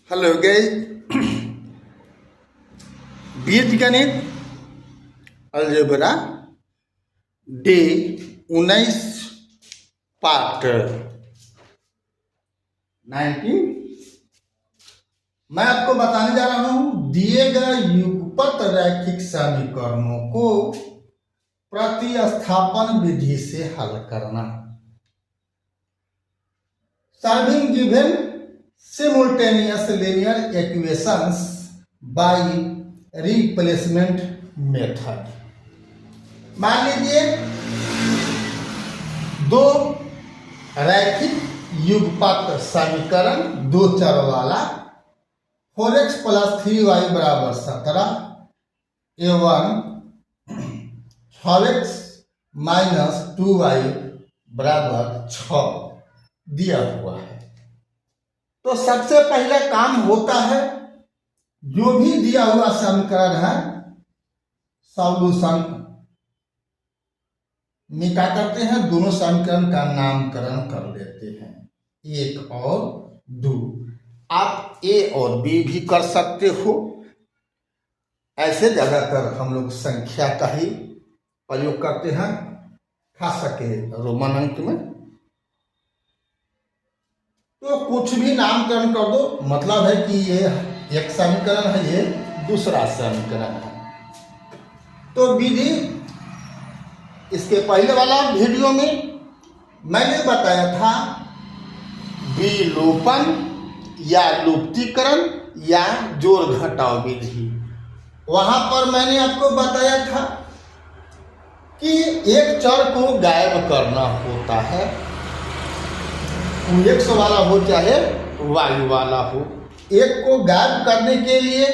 Hello guys, बीजगणित algebra day 19 part 19। मैं आपको बताने जा रहा हूं दिए गए युगपत रैखिक समीकरणों को प्रतिस्थापन विधि से हल करना। Solving given simultaneous linear equations by replacement method। मान लीजिए दो रैखिक युगपत समीकरण दो चर वाला 4x + 3y = 17 एवं 6x - 2y = 6 दिया हुआ है। तो सबसे पहले काम होता है जो भी दिया हुआ समीकरण है सॉल्यूशन में क्या करते हैं, दोनों समीकरण का नामकरण कर देते हैं, एक और दो। आप ए और बी भी कर सकते हो। ऐसे ज्यादातर हम लोग संख्या का ही प्रयोग करते हैं, खास करके रोमन अंक में। तो कुछ भी नामकरण कर दो, मतलब है कि ये एक समीकरण है, ये दूसरा समीकरण है। तो विधि इसके पहले वाला वीडियो में मैंने बताया था विलोपन या लुप्तीकरण या जोड़ घटाव विधि। वहां पर मैंने आपको बताया था कि एक चर को गायब करना होता है, एक्स वाला हो चाहे वाई वाला हो। एक को गायब करने के लिए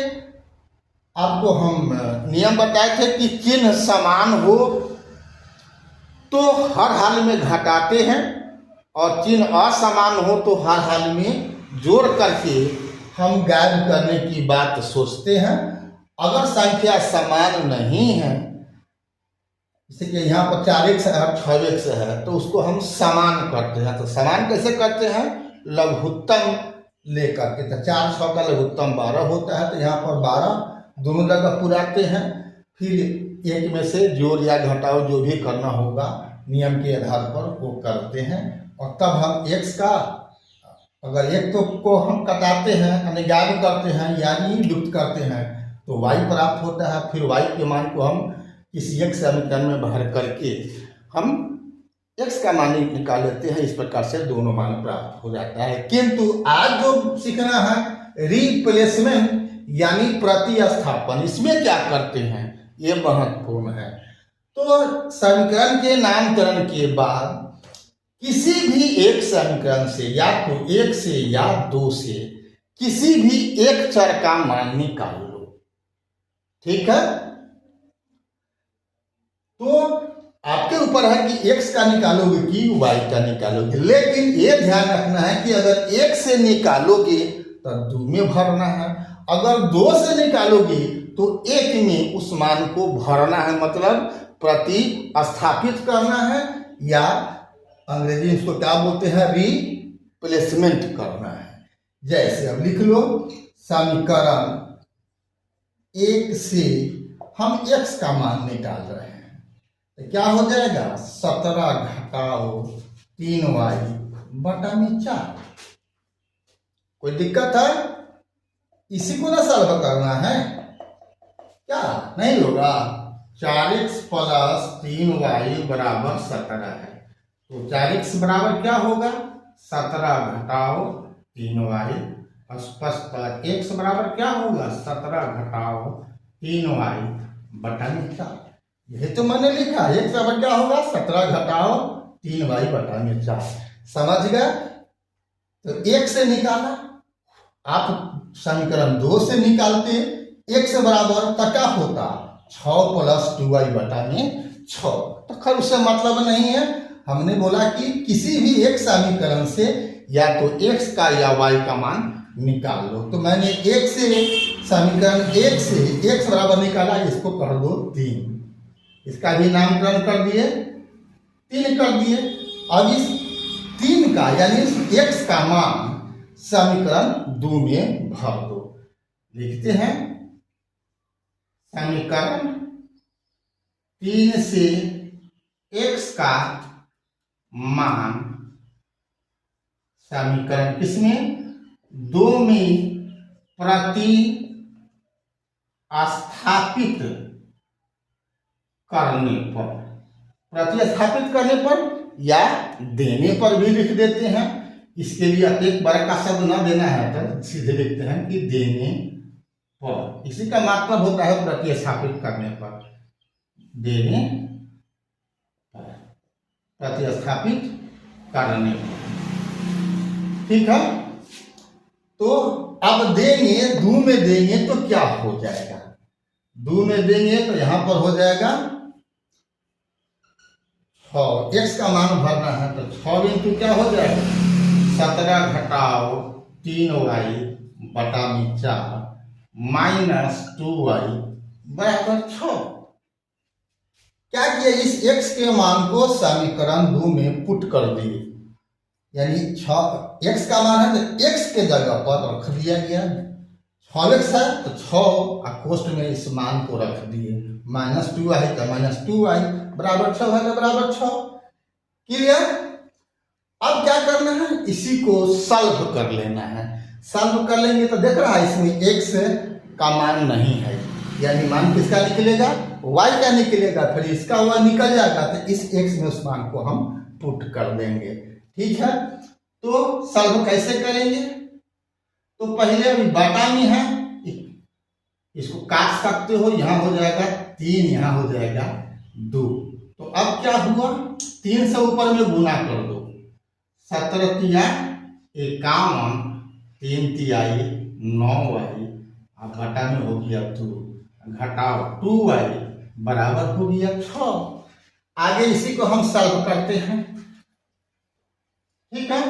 आपको हम नियम बताए थे कि चिन्ह समान हो तो हर हाल में घटाते हैं और चिन्ह असमान हो तो हर हाल में जोड़ करके हम गायब करने की बात सोचते हैं। अगर संख्या समान नहीं है, जैसे कि यहाँ पर 4x है 6x है, तो उसको हम समान करते हैं। तो समान कैसे करते हैं, लघुत्तम लेकर के। तो 4 6 का लघुत्तम 12 होता है, तो यहाँ पर 12 दोनों जगह पुराते हैं, फिर एक में से जोड़ या घटाव जो भी करना होगा नियम के आधार पर वो करते हैं। और तब हम x का अगर एक तो को हम कटाते हैं यानी गायब करते हैं यानी लुप्त करते हैं तो y प्राप्त होता है। फिर y के मान को हम किसी एक समीकरण में भर करके हम x का मान निकाल लेते हैं। इस प्रकार से दोनों मान प्राप्त हो जाता है। किंतु आज जो सीखना है रिप्लेसमेंट यानी प्रतिस्थापन, इसमें क्या करते हैं ये महत्वपूर्ण है। तो समीकरण के नामकरण के बाद किसी भी एक समीकरण से या तो एक से या दो से किसी भी एक चर का मान निकाल लो, ठीक है। तो आपके ऊपर है कि x का निकालोगे कि y का निकालोगे, लेकिन ये ध्यान रखना है कि अगर 1 से निकालोगे तो 2 में भरना है, अगर 2 से निकालोगे तो 1 में उस मान को भरना है, मतलब प्रतिस्थापित करना है, या अंग्रेजी इसको क्या बोलते हैं, रिप्लेसमेंट करना है। जैसे अब लिख लो समीकरण 1 से हम x का मान निकाल रहे हैं, तो क्या हो जाएगा 17 घटाओ 3y बटा में 4। कोई दिक्कत है, इसी को ना सॉल्व करना है, क्या नहीं होगा। 4x + 3y = 17 है, तो 4x बराबर क्या होगा 17 घटाओ 3y, स्पष्ट x बराबर क्या होगा 17 घटाओ 3y बटा में 4। यही तो मैंने लिखा, x बराबर क्या होगा 17 घटाओ 3y बटा में 4। समझ गए। तो 1 से निकाला, आप समीकरण 2 से निकालते x बराबर तो क्या होता 6 + 2y बटा में 6। तो खैर उससे मतलब नहीं है, हमने बोला कि किसी भी एक समीकरण से या तो x का या y का मान निकाल लो। तो मैंने 1 से समीकरण 1 से x बराबर निकाला, इसको कर दो 3, इसका भी नामकरण कर दिए 3 कर दिए। अब इस 3 का यानी x का मान समीकरण 2 में भर दो। लिखते हैं समीकरण 3 से x का मान समीकरण किसमें 2 में प्रति स्थापित करने पर, प्रतिस्थापित करने पर या देने पर भी लिख देते हैं। इसके लिए आप एक बड़ा का शब्द न देना है तो सीधे लिखते हैं कि देने पर। इसी का मतलब होता है प्रतिस्थापित करने पर, देने पर, प्रतिस्थापित करने पर। ठीक है, तो अब देंगे, दो में देंगे तो क्या हो जाएगा, दो में देंगे तो यहां पर हो जाएगा 6, x का मान भरना है तो 6 इंटू क्या हो जाएगा 17 घटाओ 3y बटा में 4 माइनस 2y बराबर 6। क्या किया, इस x के मान को समीकरण 2 में पुट कर दिए, यानी 6 x का मान है तो x के जगह पर रख दिया गया, 6x है तो 6 और कोष्ठ में इस मान को रख दिए, माइनस 2y का माइनस 2y बराबर 6 है तो बराबर 6। क्लियर। अब क्या करना है, इसी को सॉल्व कर लेना है। सॉल्व कर लेंगे तो देख रहा है इसमें x का मान नहीं है, यानी मान किसका निकलेगा, y का निकलेगा, फिर इसका y निकल जाएगा तो इस x में उस मान को हम पुट कर देंगे। ठीक है, तो सॉल्व कैसे करेंगे, तो पहले अभी बाटा में है, इसको काट सकते हो, यहां हो जाएगा 3, यहां हो जाएगा 2। तो अब क्या हुआ, 3 से ऊपर में गुना कर दो, 17 तिया 51, 3 तियाई 9y, अब बटा में हो गया 2, घटाओ 2y बराबर हो गया 6। आगे इसी को हम सॉल्व करते हैं। ठीक है,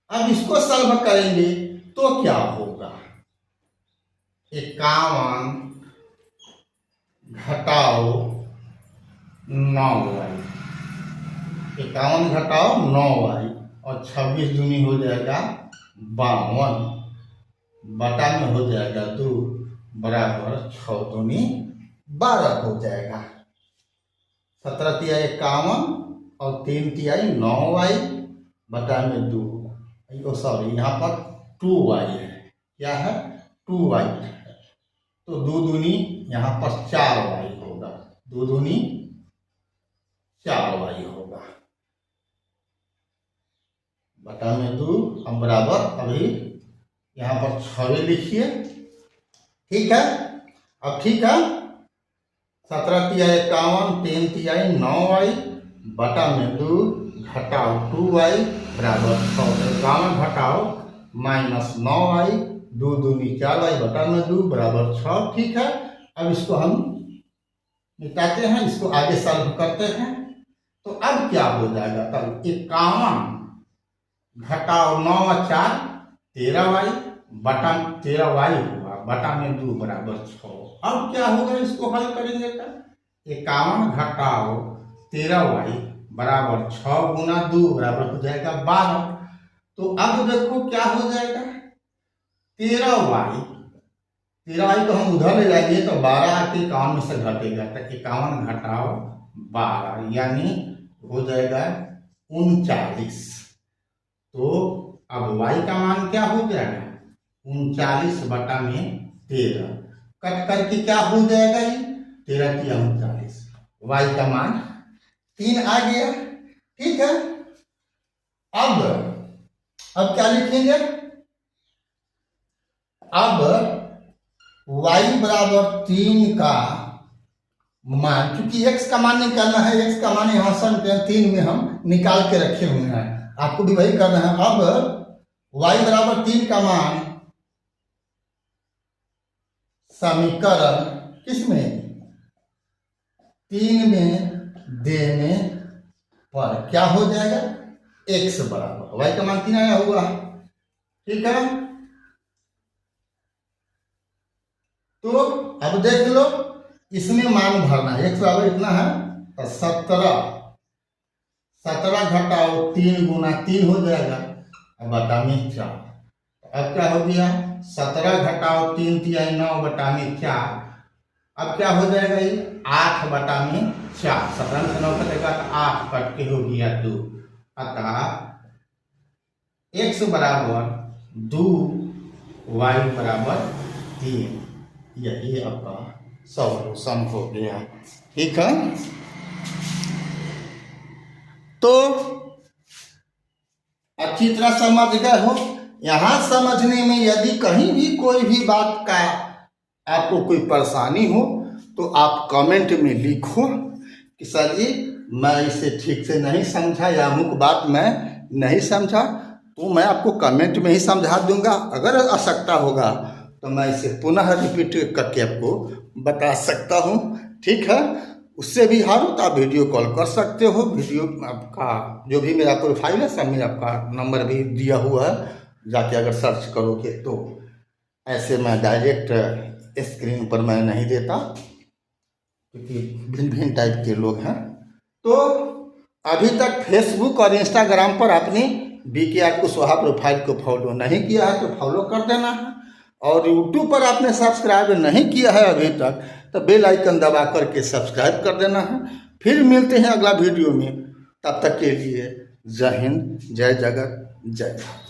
अब इसको सॉल्व करेंगे तो क्या होगा, 51 घटाओ 9y, 51 घटाओ 9y और 26 दूनी हो जाएगा 52, बटा में हो जाएगा 2 बराबर 6 दूनी 12 हो जाएगा। 17 तिया 51 और 3 तियाई 9y बटा में 2, सॉरी यहाँ पर 2y है, क्या है 2y है, तो 2 दूनी यहाँ पर 4y होगा, 2 दूनी 4y होगा, बटा में 2 हम बराबर अभी यहाँ पर 6 लिखिए। ठीक है, अब ठीक है, 17 तिया 51, 3 तियाई 9y बटा में 2 घटाओ 2y बराबर 6, 51 घटाओ माइनस 9y, 2 दूनी 4y बटा में 2 बराबर 6। ठीक है, अब इसको हम मिटाते हैं, इसको आगे सॉल्व करते हैं। तो अब क्या हो जाएगा, तब 51 घटाओ 9 और 4 13y बटा 13y हुआ, बटा में 2 बराबर 6। अब क्या होगा, इसको हल करेंगे तो 51 घटाओ 13y बराबर 6 गुना 2 बराबर हो जाएगा 12। तो अब देखो क्या हो जाएगा, 13y तो हम उधर ले जाएंगे तो 12 के 51 में से घटेगा, तो 51 घटाओ 12 यानी हो जाएगा 39। तो अब y का मान क्या हो जाएगा 39 बटा में 13, कट करके क्या हो जाएगा, ये 13 की 39, y का मान 3 आ गया। ठीक है, अब क्या लिखेंगे, अब y बराबर 3 का मान, क्योंकि x का मान निकालना है, x का मान यहां समीकरण 3 में हम निकाल के रखे हुए हैं, आपको भी वही करना है। अब y बराबर 3 का मान समीकरण किसमें 3 में देने पर क्या हो जाएगा, x बराबर y का मान 3 आया हुआ। ठीक है, तो अब देख लो इसमें मान भरना है, x बराबर इतना है तो 17 घटाओ 3 गुना 3 हो जाएगा, अब बटा में 4, अब क्या हो गया 17 घटाओ 3 तिहाई 9/4। अब क्या हो जाएगा ये 8/4। 17 में से 9 कटेगा तो 8 कट के हो गया 2। अतः x बराबर 2 y बराबर 3। यही आपका सॉल्यूशन हो गया। ठीक है, तो अच्छी तरह समझ गए हो। यहाँ समझने में यदि कहीं भी कोई भी बात का आपको कोई परेशानी हो तो आप कमेंट में लिखो कि सर जी मैं इसे ठीक से नहीं समझा या अमुक बात मैं नहीं समझा, तो मैं आपको कमेंट में ही समझा दूंगा। अगर आवश्यकता होगा तो मैं इसे पुनः रिपीट करके आपको बता सकता हूँ। ठीक है, उससे भी हारो तो आप वीडियो कॉल कर सकते हो। वीडियो आपका जो भी मेरा प्रोफाइल है सब में आपका नंबर भी दिया हुआ है, जाके अगर सर्च करोगे तो। ऐसे मैं डायरेक्ट स्क्रीन पर मैं नहीं देता क्योंकि भिन्न भिन्न टाइप के लोग हैं। तो अभी तक फेसबुक और इंस्टाग्राम पर अपनी BKR कुशवाहा प्रोफाइल को फॉलो नहीं किया है तो फॉलो कर देना है, और यूट्यूब पर आपने सब्सक्राइब नहीं किया है अभी तक तो बेल आइकन दबा करके सब्सक्राइब कर देना है। फिर मिलते हैं अगला वीडियो में, तब तक के लिए जय हिंद, जय जगत, जय भारत।